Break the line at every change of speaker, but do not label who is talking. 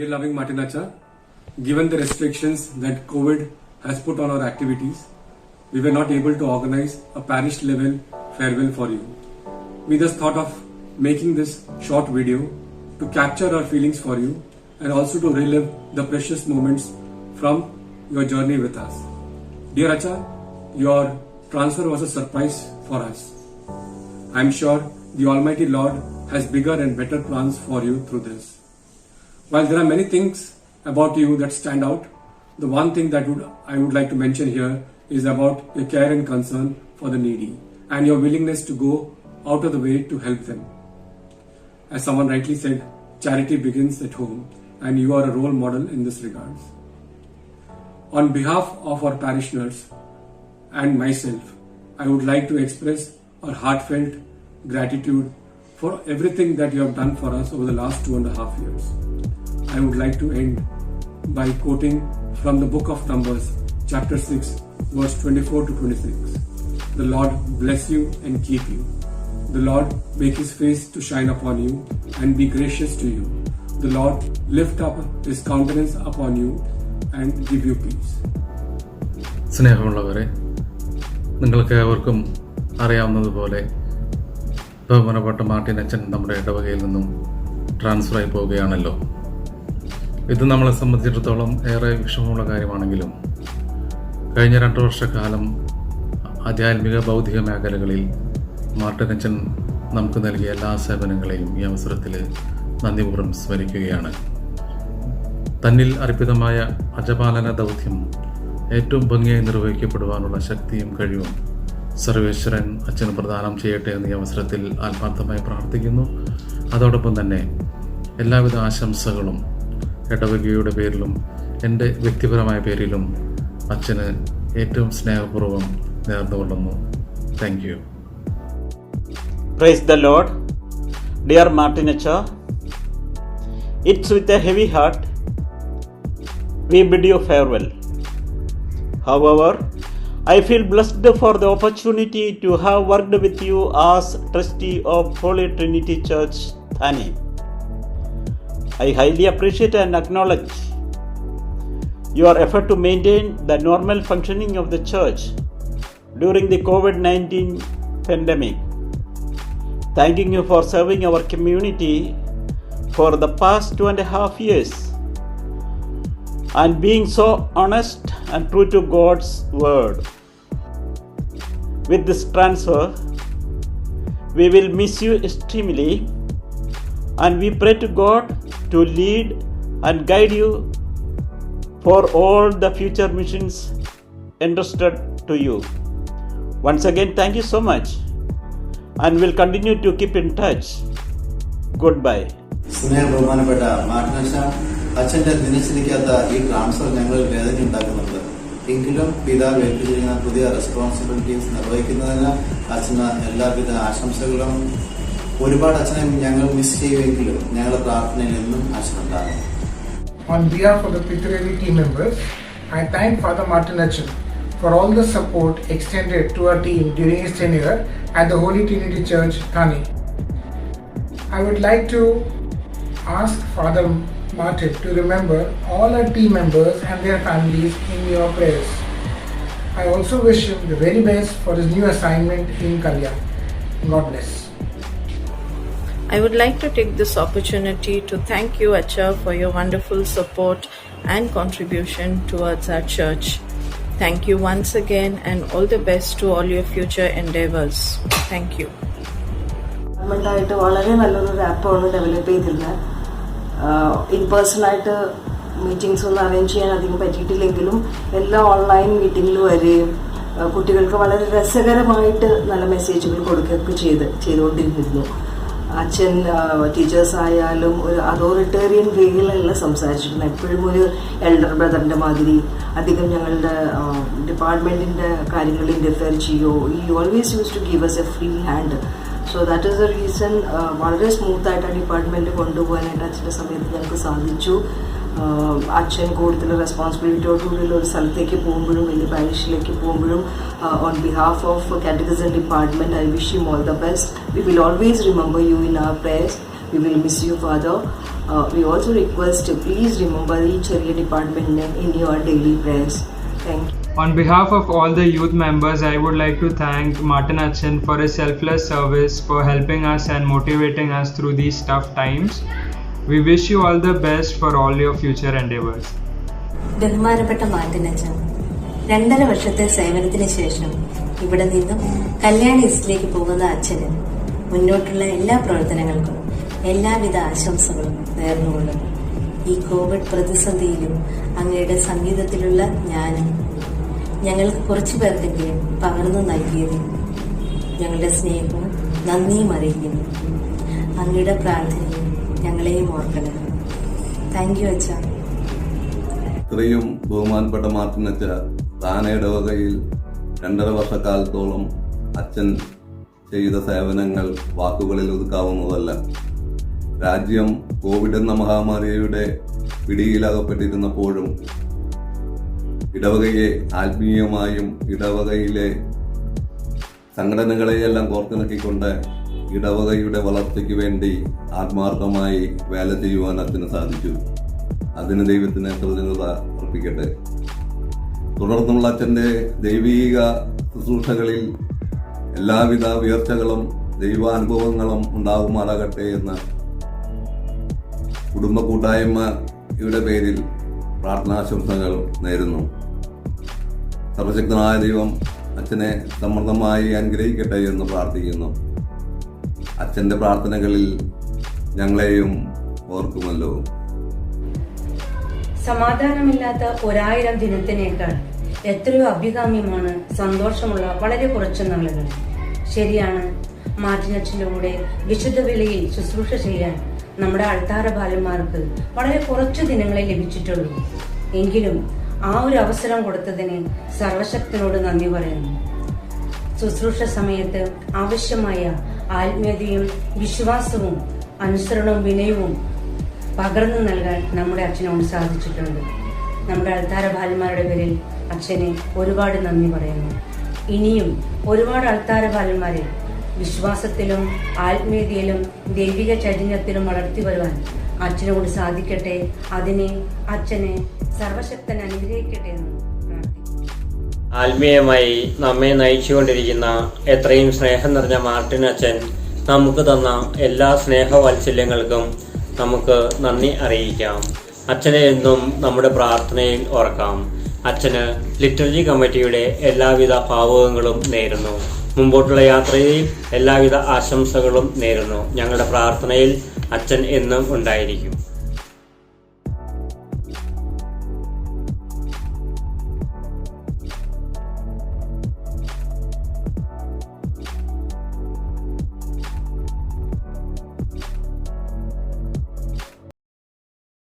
Dear loving Martinacha, given the restrictions that COVID has put on our activities, we were not able to organize a parish level farewell for you. We thus thought of making this short video to capture our feelings for you and also to relive the precious moments from your journey with us. Dear Acha, your transfer was a surprise for us. I am sure the Almighty Lord has bigger and better plans for you through this. While there are many things about you that stand out, the one thing that I would like to mention here is about your care and concern for the needy and your willingness to go out of the way to help them. As someone rightly said, charity begins at home, and you are a role model in this regard. On behalf of our parishioners and myself, I would like to express our heartfelt gratitude for everything that you have done for us over the last 2.5 years. I would like to end by quoting from the book of Numbers, chapter 6, verse 24 to 26. The Lord bless you and keep you. The Lord make his face to shine upon you and be gracious to you. The Lord lift up his countenance upon you and give you peace.
സ്നേഹമുള്ളവരെ, നിങ്ങൾക്ക് ഏവർക്കും അറിയാവുന്നതുപോലെ ബഹുമാനപ്പെട്ട Martin അച്ഛൻ നമ്മുടെ ഇടവകയിൽ നിന്നും ട്രാൻസ്ഫറായി പോവുകയാണല്ലോ. ഇത് നമ്മളെ സംബന്ധിച്ചിടത്തോളം ഏറെ വിഷമമുള്ള കാര്യമാണെങ്കിലും കഴിഞ്ഞ 2 വർഷക്കാലം ആധ്യാത്മിക ബൗദ്ധിക മേഖലകളിൽ മാർട്ടിൻ അച്ഛൻ നമുക്ക് നൽകിയ എല്ലാ സേവനങ്ങളെയും ഈ അവസരത്തിൽ നന്ദിപൂർവ്വം സ്മരിക്കുകയാണ്. തന്നിൽ അർപ്പിതമായ അജപാലന ദൗത്യം ഏറ്റവും ഭംഗിയായി നിർവഹിക്കപ്പെടുവാനുള്ള ശക്തിയും കഴിവും സർവേശ്വരൻ അച്ഛന് പ്രദാനം ചെയ്യട്ടെ എന്ന് ഈ അവസരത്തിൽ ആത്മാർത്ഥമായി പ്രാർത്ഥിക്കുന്നു. അതോടൊപ്പം തന്നെ എല്ലാവിധ ആശംസകളും ഇടവകയുടെ പേരിലും എൻ്റെ വ്യക്തിപരമായ പേരിലും അച്ഛന് ഏറ്റവും സ്നേഹപൂർവ്വം നേർന്നുകൊള്ളുന്നു. Thank you.
Praise the Lord. Dear Martinacha, it's with a heavy heart we bid you farewell. However, I feel blessed for the opportunity to have worked with you as trustee of Holy Trinity Church, Thane. I highly appreciate and acknowledge your effort to maintain the normal functioning of the church during the COVID-19 pandemic. Thanking you for serving our community for the past 2.5 years and being so honest and true to God's word. With this transfer, we will miss you extremely, and we pray to God to lead and guide you for all the future missions entrusted to you. Once again, thank you so much, and we'll continue to keep in touch. Goodbye.
സ്നേഹ ബഹുമാനപ്പെട്ട മാർട്ടിനച്ച, അച്ഛൻ്റെ ദിനചര്യക്കാത്ത ഈ transfer ഞങ്ങളിൽ വേദന ഉണ്ടാക്കുന്നുണ്ട്. എങ്കിലും പിതാവ് ഏൽപ്പിച്ചിരിക്കുന്ന പുതിയ റെസ്പോൺസിബിലിറ്റീസ് നിർവഹിക്കുന്നതിന് അച്ഛന് എല്ലാവിധ ആശംസകളും. ഒരുപാട് അച്ഛനെ ഞങ്ങൾ മിസ് ചെയ്യുമെങ്കിലും ഞങ്ങളുടെ പ്രാർത്ഥനയിൽ എന്നും അച്ഛനുണ്ടാകും.
On behalf of the Pitrelli team members, I thank Father Martin Achan for all the support extended to our team during his tenure at the Holy Trinity Church, Thane. I would like to ask Father Martin to remember all our team members and their families in your prayers. I also wish him the very best for his new assignment in Kalyan. God bless.
I would like to take this opportunity to thank you, Acha, for your wonderful support and contribution towards our church. Thank you once again, and all the best to all your future endeavors. Thank you.
ഗവൺമെൻറ്റായിട്ട് വളരെ നല്ലൊരു ആപ്പാണ് develop ചെയ്തിരുന്നത്. In പേഴ്സണലായിട്ട് meetings ഒന്നും arrange ചെയ്യാൻ അധികം പറ്റിയിട്ടില്ലെങ്കിലും എല്ലാ online മീറ്റിങ്ങിൽ വരികയും കുട്ടികൾക്ക് വളരെ രസകരമായിട്ട് നല്ല മെസ്സേജുകൾ കൊടുക്കുകയൊക്കെ ചെയ്തുകൊണ്ടിരുന്നു. അച്ഛൻ ടീച്ചേഴ്സ് ആയാലും ഒരു അതോറിറ്റേറിയൻ വേയിലല്ല സംസാരിച്ചിരുന്നത്. എപ്പോഴും ഒരു എൽഡർ ബ്രദറിൻ്റെ മാതിരി അധികം ഞങ്ങളുടെ ഡിപ്പാർട്ട്മെൻറ്റിൻ്റെ കാര്യങ്ങളിൽ ഇൻ്റർഫെയർ ചെയ്യുമോ. He always use to give us a free hand. So that is the reason വളരെ സ്മൂത്തായിട്ട് ആ ഡിപ്പാർട്ട്മെൻറ്റ് കൊണ്ടുപോകാനായിട്ട് അച്ഛൻ്റെ സമയത്ത് ഞങ്ങൾക്ക് സാധിച്ചു. അച്ഛൻ കൂടുതൽ റെസ്പോൺസിബിലിറ്റിയോടുകൂടിയുള്ള ഒരു സ്ഥലത്തേക്ക് പോകുമ്പോഴും വലിയ പാരിഷിലേക്ക് പോകുമ്പോഴും on behalf of catechism department I wish you all the best. We will always remember you in our prayers. We will miss you father. We also request to please remember each area department name in your daily prayers. Thank you.
On behalf of all the youth members, I would like to thank Martin Achin for his selfless service, for helping us and motivating us through these tough times. We wish you all the best for all your future endeavors.
ബഹുമാനപ്പെട്ട മാർട്ടിനച്ചൻ 2.5 വർഷത്തെ സേവനത്തിന് ശേഷം ഇവിടെ നിന്നും കല്യാൺ ഈസ്റ്റിലേക്ക് പോകുന്ന അച്ഛന് മുന്നോട്ടുള്ള എല്ലാ പ്രവർത്തനങ്ങൾക്കും എല്ലാവിധ ആശംസകളും നേർന്നുകൊള്ളുന്നു. ഈ കോവിഡ് പ്രതിസന്ധിയിലും അങ്ങയുടെ സംഗീതത്തിലുള്ള ജ്ഞാനം ഞങ്ങൾക്ക് കുറച്ചു പേർക്കെങ്കിലും പകർന്നു നൽകിയതിൽ ഞങ്ങളുടെ സ്നേഹവും നന്ദിയും അറിയിക്കുന്നു. അങ്ങയുടെ പ്രാർത്ഥനയും ഞങ്ങളെയും ഓർക്കണം. താങ്ക് യു അച്ഛാ.
ഇത്രയും ബഹുമാനപ്പെട്ട മാർട്ടിനച്ച താനെ ഇടവകയിൽ 2.5 വർഷക്കാലത്തോളം അച്ഛൻ ചെയ്ത സേവനങ്ങൾ വാക്കുകളിൽ ഒതുക്കാവുന്നതല്ല. രാജ്യം കോവിഡ് എന്ന മഹാമാരിയുടെ പിടിയിലകപ്പെട്ടിരുന്നപ്പോഴും ഇടവകയെ ആത്മീയമായും ഇടവകയിലെ സംഘടനകളെയെല്ലാം കോർത്തിണക്കിക്കൊണ്ട് ഇടവകയുടെ വളർച്ചയ്ക്ക് വേണ്ടി ആത്മാർത്ഥമായി വേല ചെയ്യുവാൻ അച്ഛന് സാധിച്ചു. അതിന് ദൈവത്തിന് കൃതജ്ഞത അർപ്പിക്കട്ടെ. തുടർന്നുള്ള അച്ഛൻ്റെ ദൈവീക ശുശ്രൂഷകളിൽ എല്ലാവിധ ഉയർച്ചകളും ദൈവാനുഭവങ്ങളും ഉണ്ടാകുമാറാകട്ടെ എന്ന് കുടുംബ കൂട്ടായ്മയുടെ പേരിൽ പ്രാർത്ഥനാശംസകൾ നേരുന്നു. സർവശക്തനായ ദൈവം അച്ഛനെ സമൃദ്ധമായി അനുഗ്രഹിക്കട്ടെ എന്ന് പ്രാർത്ഥിക്കുന്നു. അച്ഛൻ്റെ പ്രാർത്ഥനകളിൽ ഞങ്ങളെയും ഓർക്കുമല്ലോ.
സമാധാനമില്ലാത്ത 1000 ദിനത്തിനേക്കാൾ എത്രയോ അഭികാമ്യമാണ് സന്തോഷമുള്ള വളരെ കുറച്ച് നാളുകൾ. ശരിയാണ്, മാർട്ടിനച്ചൻ്റെ കൂടെ വിശുദ്ധ വേളയിൽ ശുശ്രൂഷ ചെയ്യാൻ നമ്മുടെ അൾത്താര ബാലന്മാർക്ക് വളരെ കുറച്ചു ദിനങ്ങളെ ലഭിച്ചിട്ടുള്ളൂ. എങ്കിലും ആ ഒരു അവസരം കൊടുത്തതിന് സർവശക്തനോട് നന്ദി പറയുന്നു. ശുശ്രൂഷ സമയത്ത് ആവശ്യമായ ആത്മീയതയും വിശ്വാസവും അനുസരണവും വിനയവും പകർന്നു നൽകാൻ നമ്മുടെ അച്ഛനോട് സാധിച്ചിട്ടുണ്ട്. നമ്മുടെ അൾത്താര ബാലന്മാരുടെ പേരിൽ അച്ഛനെ ഒരുപാട് നന്ദി പറയുന്നു. ഇനിയും ഒരുപാട് അൾത്താര ബാലന്മാരെ വിശ്വാസത്തിലും ആത്മീയതയിലും ദൈവിക ചൈതന്യത്തിലും വളർത്തി വരുവാൻ അച്ഛനോട് സാധിക്കട്ടെ. അതിനെ അച്ഛനെ സർവശക്തൻ അനുഗ്രഹിക്കട്ടെ എന്ന് പ്രാർത്ഥിക്കുന്നു.
ആത്മീയമായി നമ്മെ നയിച്ചുകൊണ്ടിരിക്കുന്ന എത്രയും സ്നേഹം നിറഞ്ഞ മാർട്ടിൻ അച്ഛൻ നമുക്ക് തന്ന എല്ലാ സ്നേഹവാത്സല്യങ്ങൾക്കും നമുക്ക് നന്ദി അറിയിക്കാം. അച്ഛനെ എന്നും നമ്മുടെ പ്രാർത്ഥനയിൽ ഓർക്കാം. അച്ഛന് ലിറ്റർജി കമ്മിറ്റിയുടെ എല്ലാവിധ ഭാവുകങ്ങളും നേരുന്നു. മുമ്പോട്ടുള്ള യാത്രയിൽ എല്ലാവിധ ആശംസകളും നേരുന്നു. ഞങ്ങളുടെ പ്രാർത്ഥനയിൽ അച്ഛൻ എന്നും ഉണ്ടായിരിക്കും.